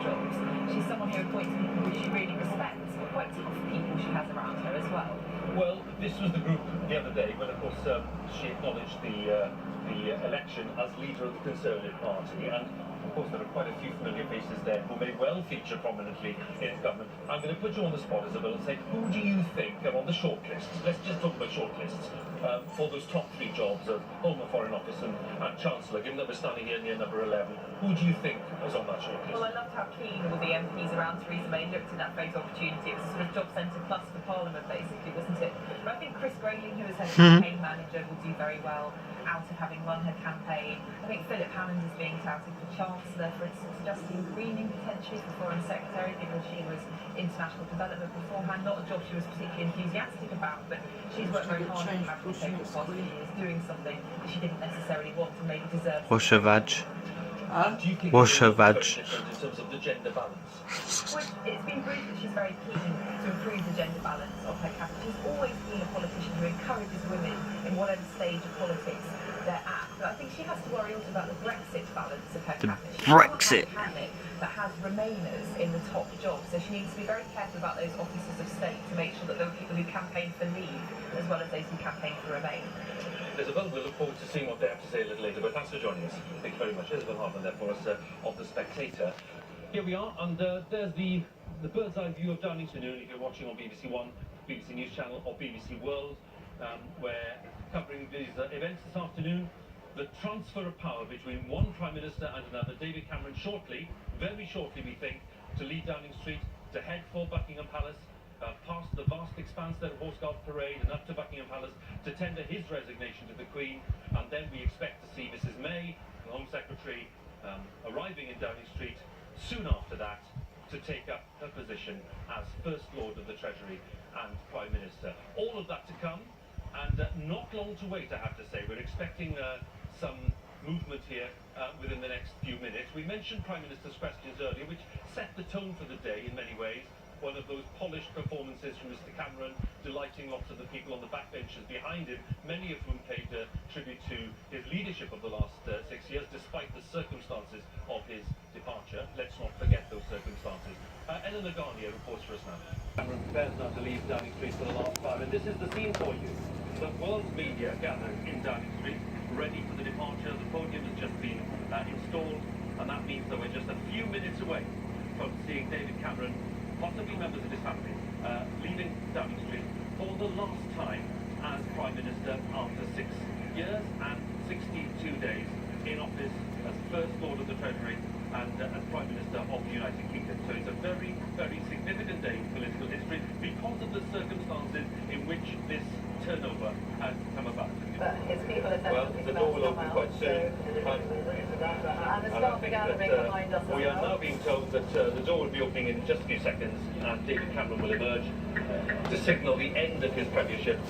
jobs. She's someone who appoints people who she really respects, but quite tough people she has around her as well. Well, this was the group the other day when, of course, she acknowledged the election as leader of the Conservative Party, and of course there are quite a few familiar faces there who may well feature prominently in government. I'm going to put you on the spot, Isabel, and say, who do you think are on the shortlists? Let's just talk about shortlists for those top 3 jobs of Home and Foreign Office and Chancellor, given that we're standing here near number 11. Who do you think is on that shortlist? Well, I loved how keen all the MPs around Theresa May looked at that photo opportunity. It was a sort of job centre plus for Parliament, basically, wasn't it? But I think Chris Grayling, who is her campaign manager, will do very well out of having run her campaign. I think Philip Hammond is being touted for Chancellor, for instance. Justine Greening potentially for Foreign Secretary, given she was international development beforehand. Not a job she was particularly enthusiastic about, but she's worked very hard in having to take responsibility, is doing something that she didn't necessarily want and maybe deserves. Wash her vag. Do you think Wash her vag. in terms of the gender balance? Well, it's been proved that she's very keen to improve the gender balance of her cabinet. She's always been a politician who encourages women in whatever stage of politics they're at. But I think she has to worry also about the Brexit balance of her cabinet. She Brexit. can't have a cabinet that has Remainers in the top jobs, so she needs to be very careful about those officers of state to make sure that there are people who campaign for Leave as well as those who campaign for Remain. Isabel, we'll look forward to seeing what they have to say a little later, but thanks for joining us. Thank you very much. Isabel Hartman there for us of The Spectator. Here we are, and there's the bird's eye view of Downing Street if you're watching on BBC One, BBC News Channel or BBC World. We're covering these events this afternoon. The transfer of power between one Prime Minister and another, David Cameron shortly, very shortly we think, to leave Downing Street, to head for Buckingham Palace, past the vast expanse there of Horse Guard Parade and up to Buckingham Palace to tender his resignation to the Queen, and then we expect to see Mrs May, the Home Secretary, arriving in Downing Street soon after that to take up her position as First Lord of the Treasury and Prime Minister. All of that to come, and not long to wait, I have to say. We're expecting some movement here within the next few minutes. We mentioned Prime Minister's questions earlier, which set the tone for the day in many ways. One of those polished performances from Mr Cameron, delighting lots of the people on the backbenches behind him, many of whom paid tribute to his leadership of the last 6 years, despite the circumstances of his departure. Let's not forget those circumstances. Eleanor Garnier reports for us now. Cameron prepares now to leave Downing Street for the last time, and this is the scene for you. The world's media gathered in Downing Street, ready for the departure. The podium has just been installed, and that means that we're just a few minutes away from seeing David Cameron, possibly members of his family, leaving Downing Street for the last time as Prime Minister after 6 years and 62 days in office as First Lord of the Treasury and as Prime Minister of the United Kingdom. So it's a very, very significant day in political history because of the circumstances in which this turnover has come about. But his people are well, the door will open quite soon. And the staff are gathering behind us. We are now being told that the door will be opening in just a few seconds and David Cameron will emerge to signal the end of his premiership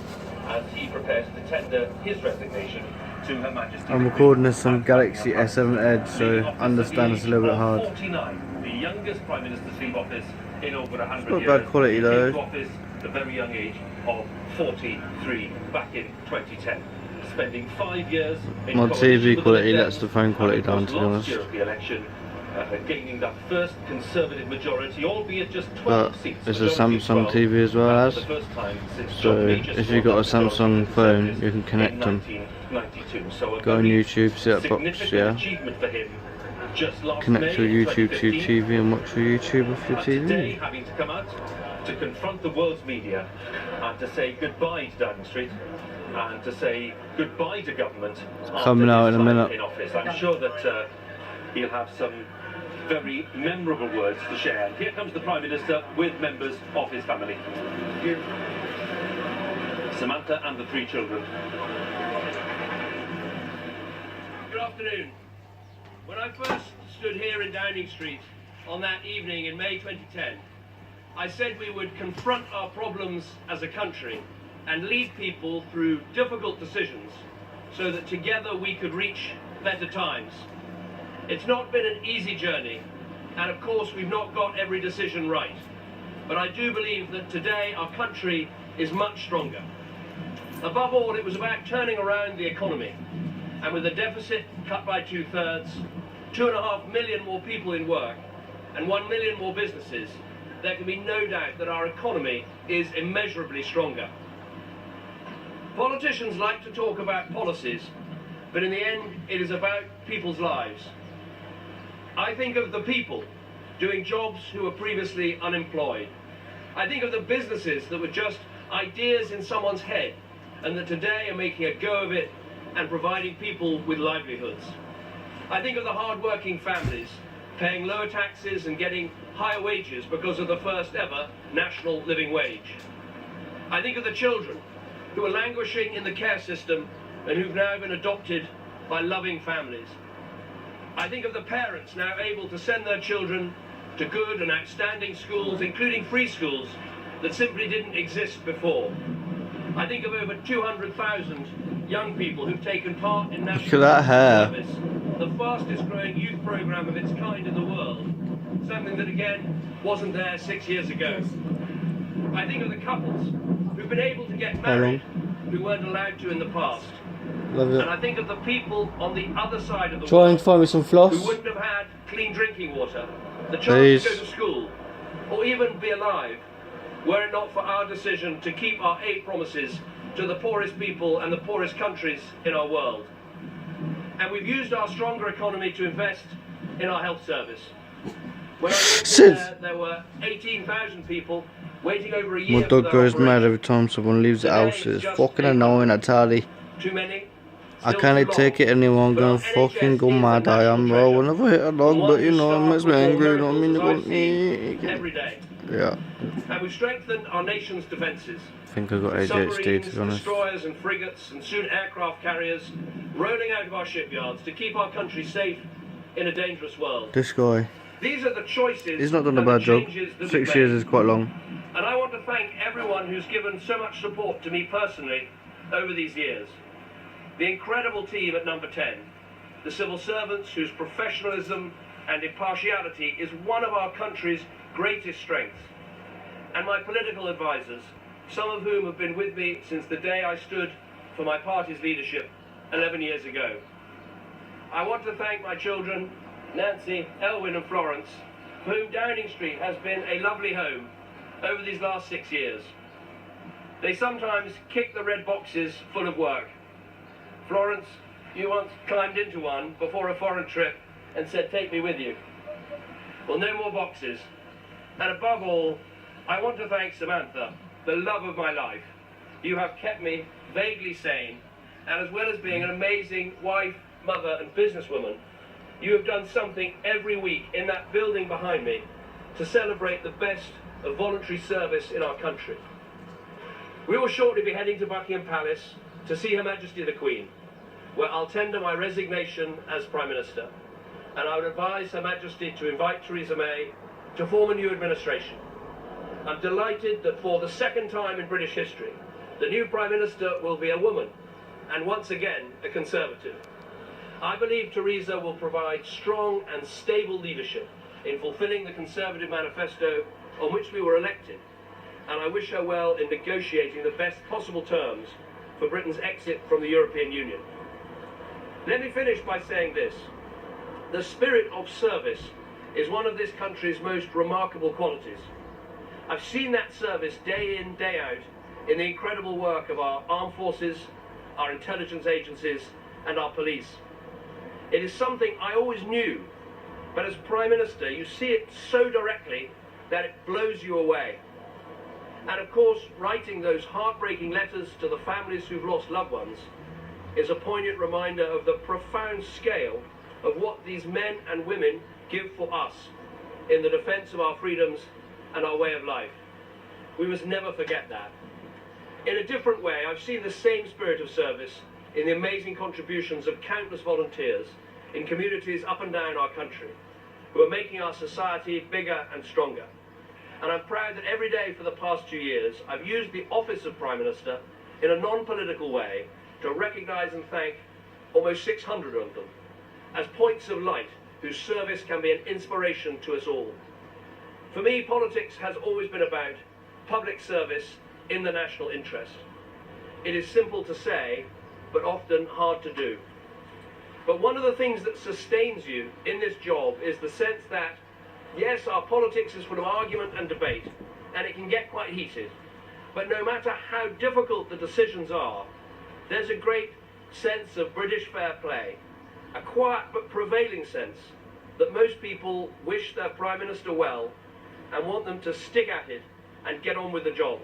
as he prepares to tender his resignation to Her Majesty. I'm recording this on Galaxy S7 Edge, so understand it's a little bit hard. 49, the youngest Prime Minister to leave office in over 100 It's not years. bad quality though. He came to office at the very young age of 43 back in 2010. Spending 5 years in My coalition TV with quality the lets the phone quality and down, to be last honest. year of the election, gaining that first Conservative majority, albeit just 12 But seats. it's a majority Samsung 12, TV as well as. for the first time since So John Major if you've got a scored that Samsung majority phone, in you can connect them. 1992. So a Go on very YouTube, see that box, significant yeah. achievement for him. Just last Connect May your YouTube to your 2015, TV and watch your YouTube off your Today, TV. having to come out to confront the world's media and to say goodbye to Downing Street and to say goodbye to government. Coming out in a minute. In office. I'm sure that he'll have some very memorable words to share. Here comes the Prime Minister with members of his family. Samantha and the 3 children. Good afternoon. When I first stood here in Downing Street on that evening in May 2010, I said we would confront our problems as a country and lead people through difficult decisions so that together we could reach better times. It's not been an easy journey, and of course we've not got every decision right. But I do believe that today our country is much stronger. Above all, it was about turning around the economy, and with the deficit cut by 2/3, 2.5 million more people in work, and 1 million more businesses, there can be no doubt that our economy is immeasurably stronger. Politicians like to talk about policies, but in the end, it is about people's lives. I think of the people doing jobs who were previously unemployed. I think of the businesses that were just ideas in someone's head and that today are making a go of it and providing people with livelihoods. I think of the hard-working families paying lower taxes and getting higher wages because of the first ever national living wage. I think of the children who are languishing in the care system and who've now been adopted by loving families. I think of the parents now able to send their children to good and outstanding schools, including free schools that simply didn't exist before. I think of over 200,000 young people who've taken part in national service, the fastest growing youth programme of its kind in the world, something that again wasn't there 6 years ago. I think of the couples who've been able to get married who weren't allowed to in the past. Love it. And I think of the people on the other side of the Try and world find me some floss. who wouldn't have had clean drinking water, the chance to go to school, or even be alive, were it not for our decision to keep our aid promises to the poorest people and the poorest countries in our world. And we've used our stronger economy to invest in our health service. When I walked there were 18,000 people waiting over a year. My dog goes mad every time someone leaves the house. It's fucking annoying, I tell you. Too many. I can't take it anymore. I'm gonna fucking go mad. I am, bro. Whenever I hit a dog, but you know, it makes me angry. You know what I mean? You want me? Every day. Yeah. And we've strengthened our nation's defences. I think I got ADHD, to be honest. Destroyers and frigates and soon aircraft carriers rolling out of our shipyards to keep our country safe in a dangerous world. This guy, These are the choices. he's not done a bad job. 6 years is quite long. And I want to thank everyone who's given so much support to me personally over these years. The incredible team at Number 10, the civil servants whose professionalism and impartiality is one of our country's greatest strengths, and my political advisors, some of whom have been with me since the day I stood for my party's leadership 11 years ago. I want to thank my children, Nancy, Elwyn and Florence, for whom Downing Street has been a lovely home over these last 6 years. They sometimes kick the red boxes full of work. Florence, you once climbed into one before a foreign trip and said, "Take me with you." Well, no more boxes. And above all, I want to thank Samantha, the love of my life. You have kept me vaguely sane, and as well as being an amazing wife, mother and businesswoman, you have done something every week in that building behind me to celebrate the best of voluntary service in our country. We will shortly be heading to Buckingham Palace to see Her Majesty the Queen, where I'll tender my resignation as Prime Minister, and I would advise Her Majesty to invite Theresa May to form a new administration. I'm delighted that for the second time in British history, the new Prime Minister will be a woman, and once again a Conservative. I believe Theresa will provide strong and stable leadership in fulfilling the Conservative manifesto on which we were elected, and I wish her well in negotiating the best possible terms for Britain's exit from the European Union. Let me finish by saying this. The spirit of service is one of this country's most remarkable qualities. I've seen that service day in, day out in the incredible work of our armed forces, our intelligence agencies and our police. It is something I always knew, but as Prime Minister you see it so directly that it blows you away. And of course, writing those heartbreaking letters to the families who've lost loved ones is a poignant reminder of the profound scale of what these men and women give for us in the defence of our freedoms and our way of life. We must never forget that. In a different way, I've seen the same spirit of service in the amazing contributions of countless volunteers in communities up and down our country who are making our society bigger and stronger. And I'm proud that every day for the past 2 years, I've used the office of Prime Minister in a non-political way to recognise and thank almost 600 of them as points of light whose service can be an inspiration to us all. For me, politics has always been about public service in the national interest. It is simple to say, but often hard to do. But one of the things that sustains you in this job is the sense that Yes, our politics is full of argument and debate, and it can get quite heated. But no matter how difficult the decisions are, there's a great sense of British fair play, a quiet but prevailing sense that most people wish their Prime Minister well and want them to stick at it and get on with the job.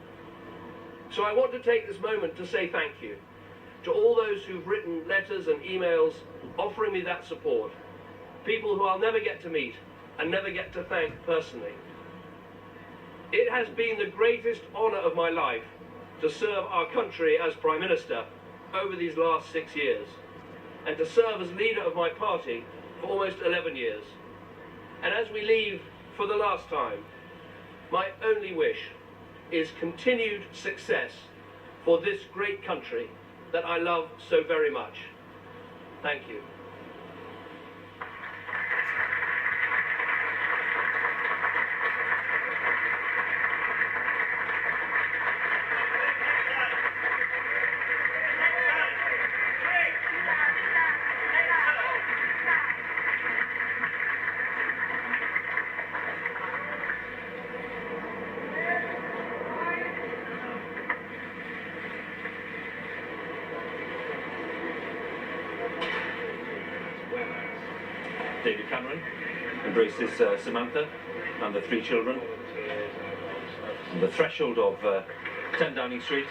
So I want to take this moment to say thank you to all those who've written letters and emails offering me that support, people who I'll never get to meet and never get to thank personally. It has been the greatest honour of my life to serve our country as Prime Minister over these last 6 years, and to serve as leader of my party for almost 11 years. And as we leave for the last time, my only wish is continued success for this great country that I love so very much. Thank you. David Cameron embraces Samantha and the 3 children on the threshold of 10 Downing Street.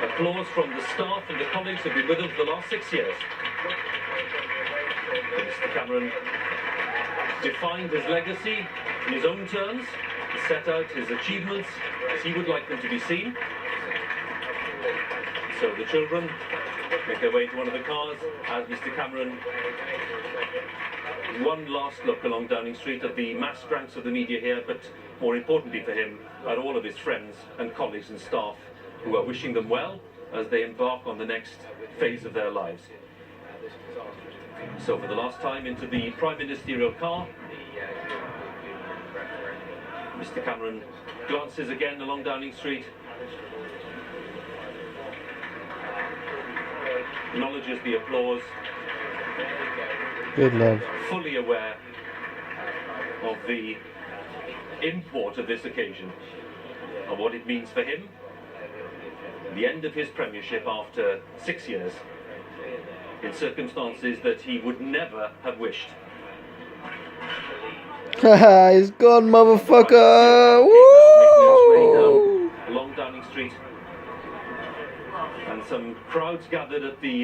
Applause from the staff and the colleagues who have been with us for the last 6 years. Mr. Cameron defined his legacy in his own terms, set out his achievements as he would like them to be seen. So the children make their way to one of the cars as Mr. Cameron, one last look along Downing Street at the massed ranks of the media here, but more importantly for him, at all of his friends and colleagues and staff who are wishing them well as they embark on the next phase of their lives. So for the last time into the Prime Ministerial car, Mr. Cameron glances again along Downing Street, acknowledges the applause, Good lad. fully aware of the import of this occasion and what it means for him, the end of his premiership after 6 years, in circumstances that he would never have wished. Haha, he's gone, motherfucker! Woo! Along Downing Street, and some crowds gathered at the